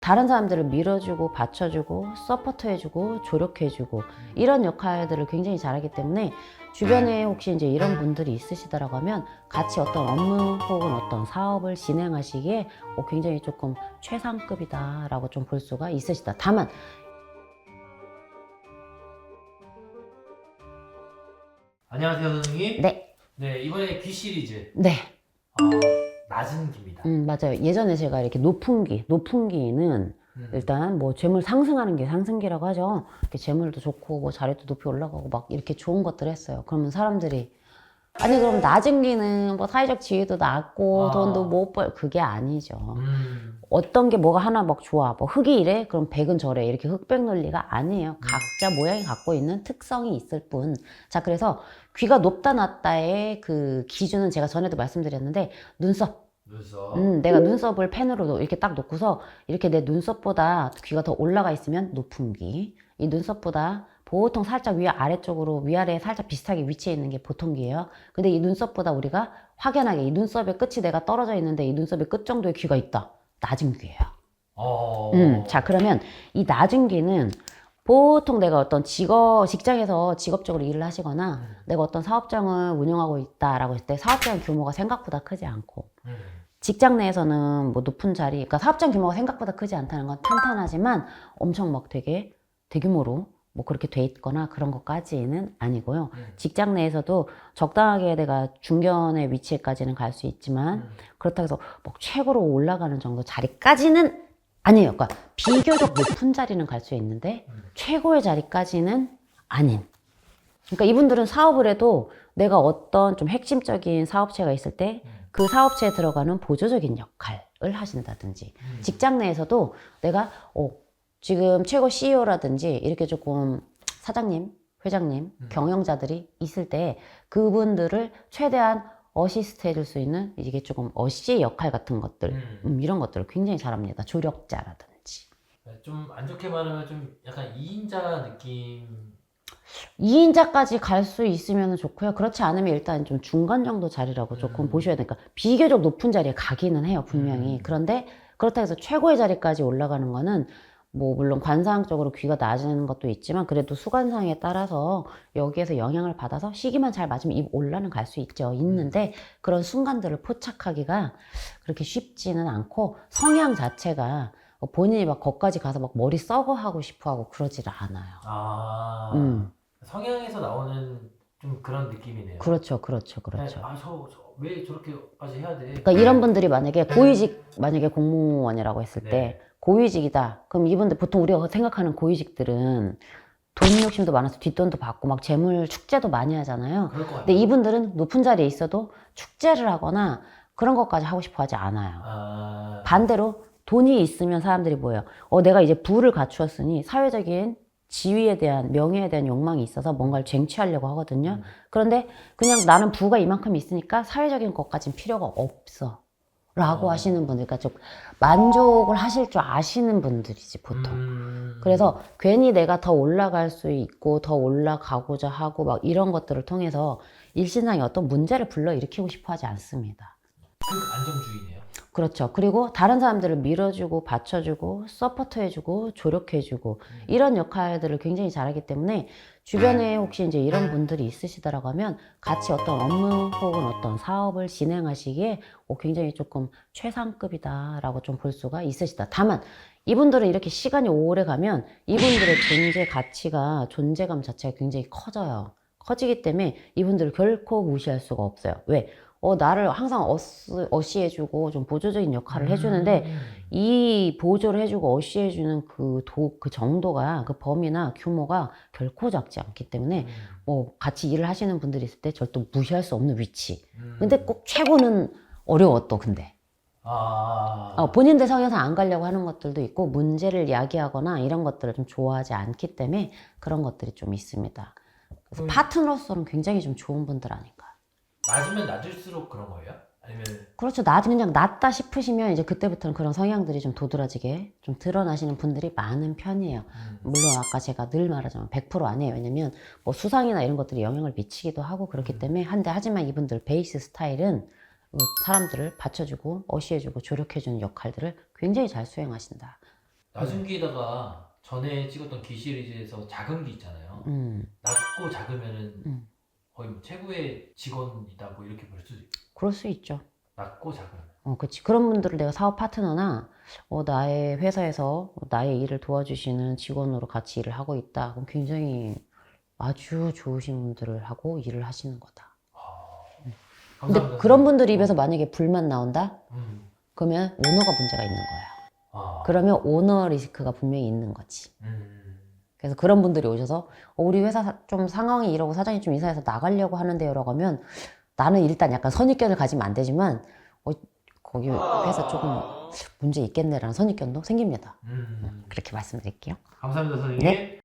다른 사람들을 밀어주고 받쳐주고 서포트해주고 조력해주고 이런 역할들을 굉장히 잘하기 때문에 주변에 혹시 이제 이런 분들이 있으시더라고 하면 같이 어떤 업무 혹은 어떤 사업을 진행하시기에 굉장히 조금 최상급이다라고 좀 볼 수가 있으시다. 다만 안녕하세요, 선생님. 네, 네, 이번에 귀 시리즈 네, 낮은 귀입니다. 맞아요. 예전에 제가 이렇게 높은 기는 일단 뭐 재물 상승하는 게 상승기라고 하죠. 이렇게 재물도 좋고 뭐 자리도 높이 올라가고 막 이렇게 좋은 것들 했어요. 그러면 사람들이 아니 그럼 낮은 기는 뭐 사회적 지위도 낮고 돈도 아, 못 벌 그게 아니죠. 음, 어떤 게 뭐가 하나 막 좋아. 뭐 흑이 이래? 그럼 백은 저래. 이렇게 흑백 논리가 아니에요. 각자 모양이 갖고 있는 특성이 있을 뿐. 자, 그래서 귀가 높다 낮다의 그 기준은 제가 전에도 말씀드렸는데 눈썹. 눈썹. 내가 눈썹을 펜으로 이렇게 딱 놓고서 이렇게 내 눈썹보다 귀가 더 올라가 있으면 높은 귀. 이 눈썹보다 보통 살짝 아래쪽으로 위아래에 살짝 비슷하게 위치해 있는 게 보통 귀예요. 근데 이 눈썹보다 우리가 확연하게 이 눈썹의 끝이 내가 떨어져 있는데 이 눈썹의 끝 정도의 귀가 있다. 낮은 귀예요. 자, 그러면 이 낮은 귀는 보통 내가 어떤 직장에서 직업적으로 일을 하시거나 내가 어떤 사업장을 운영하고 있다라고 했을 때 사업장 규모가 생각보다 크지 않고 직장 내에서는 뭐 높은 자리, 그러니까 사업장 규모가 생각보다 크지 않다는 건 탄탄하지만 엄청 막 되게 대규모로 뭐 그렇게 돼 있거나 그런 것까지는 아니고요. 직장 내에서도 적당하게 내가 중견의 위치에까지는 갈 수 있지만 그렇다고 해서 뭐 최고로 올라가는 정도 자리까지는 아니에요. 그러니까 비교적 높은 자리는 갈 수 있는데 최고의 자리까지는 아닌. 그러니까 이분들은 사업을 해도 내가 어떤 좀 핵심적인 사업체가 있을 때 그 사업체에 들어가는 보조적인 역할을 하신다든지 직장 내에서도 내가 지금 최고 CEO라든지 이렇게 조금 사장님, 회장님, 경영자들이 있을 때 그분들을 최대한 어시스트 해줄 수 있는 이게 조금 어시 역할 같은 것들 이런 것들을 굉장히 잘합니다. 조력자라든지. 좀 안 좋게 말하면 좀 약간 2인자 느낌. 2인자까지 갈 수 있으면 좋고요. 그렇지 않으면 일단 좀 중간 정도 자리라고 조금 보셔야 되니까 비교적 높은 자리에 가기는 해요, 분명히. 그런데 그렇다고 해서 최고의 자리까지 올라가는 거는 뭐 물론 관상적으로 귀가 낮은 것도 있지만 그래도 수관상에 따라서 여기에서 영향을 받아서 시기만 잘 맞으면 입 올라는 갈 수 있죠. 있는데 그런 순간들을 포착하기가 그렇게 쉽지는 않고 성향 자체가 본인이 막 거기까지 가서 막 머리 썩어 하고 싶어 하고 그러질 않아요. 성향에서 나오는 좀 그런 느낌이네요. 그렇죠, 그렇죠, 네, 그렇죠. 왜 저렇게까지 해야 돼? 그러니까 이런 분들이 만약에 고위직, 만약에 공무원이라고 했을 때 네. 고위직이다. 그럼 이분들 보통 우리가 생각하는 고위직들은 돈 욕심도 많아서 뒷돈도 받고 막 재물 축제도 많이 하잖아요. 그럴 것 근데 같아요. 이분들은 높은 자리에 있어도 축제를 하거나 그런 것까지 하고 싶어 하지 않아요. 반대로 돈이 있으면 사람들이 뭐예요? 내가 이제 부를 갖추었으니 사회적인 지위에 대한 명예에 대한 욕망이 있어서 뭔가를 쟁취하려고 하거든요. 그런데 그냥 나는 부가 이만큼 있으니까 사회적인 것까진 필요가 없어. 라고 하시는 분들, 그러니까 좀 만족을 하실 줄 아시는 분들이지, 보통. 그래서 괜히 내가 더 올라갈 수 있고, 더 올라가고자 하고, 막 이런 것들을 통해서 일신상에 어떤 문제를 불러일으키고 싶어 하지 않습니다. 안정주의네요. 그렇죠. 그리고 다른 사람들을 밀어주고, 받쳐주고, 서포트해주고, 조력해주고, 이런 역할들을 굉장히 잘하기 때문에 주변에 혹시 이제 이런 분들이 있으시더라고 하면 같이 어떤 업무 혹은 어떤 사업을 진행하시기에 굉장히 조금 최상급이다라고 좀 볼 수가 있으시다. 다만, 이분들은 이렇게 시간이 오래 가면 이분들의 존재 가치가, 존재감 자체가 굉장히 커져요. 커지기 때문에 이분들을 결코 무시할 수가 없어요. 왜? 나를 항상 어시해주고 좀 보조적인 역할을 해주는데 이 보조를 해주고 어시해주는 그 정도가 그 범위나 규모가 결코 작지 않기 때문에 뭐 같이 일을 하시는 분들이 있을 때 절대 무시할 수 없는 위치. 근데 꼭 최고는 어려워 또 근데. 본인들 성향상 안 가려고 하는 것들도 있고 문제를 야기하거나 이런 것들을 좀 좋아하지 않기 때문에 그런 것들이 좀 있습니다. 그래서 파트너로서는 굉장히 좀 좋은 분들 아닌가. 낮으면 낮을수록 그런 거예요? 아니면 그렇죠. 그냥 낫다 싶으시면 이제 그때부터는 그런 성향들이 좀 도드라지게 좀 드러나시는 분들이 많은 편이에요. 물론 아까 제가 늘 말하자면 100% 아니에요. 왜냐면 뭐 수상이나 이런 것들이 영향을 미치기도 하고 그렇기 때문에 하지만 이분들 베이스 스타일은 사람들을 받쳐주고 어시해주고 조력해주는 역할들을 굉장히 잘 수행하신다. 나중기에다가 전에 찍었던 기 시리즈에서 작은 기 있잖아요. 낮고 작으면은 거의 뭐 최고의 직원이다 뭐 이렇게 볼 수도 있고. 그럴 수 있죠. 낮고 작으면. 그치. 그런 분들을 내가 사업 파트너나 나의 회사에서 나의 일을 도와주시는 직원으로 같이 일을 하고 있다. 그럼 굉장히 아주 좋으신 분들을 하고 일을 하시는 거다. 근데 감사합니다. 그런 분들 입에서 만약에 불만 나온다? 음. 그러면 오너가 문제가 있는 거야. 아. 그러면 오너 리스크가 분명히 있는 거지. 그래서 그런 분들이 오셔서 우리 회사 좀 상황이 이러고 사장이 좀 이사해서 나가려고 하는데요 라고 하면 나는 일단 약간 선입견을 가지면 안 되지만 거기 회사 조금 문제 있겠네라는 선입견도 생깁니다. 그렇게 말씀드릴게요. 감사합니다, 선생님. 네.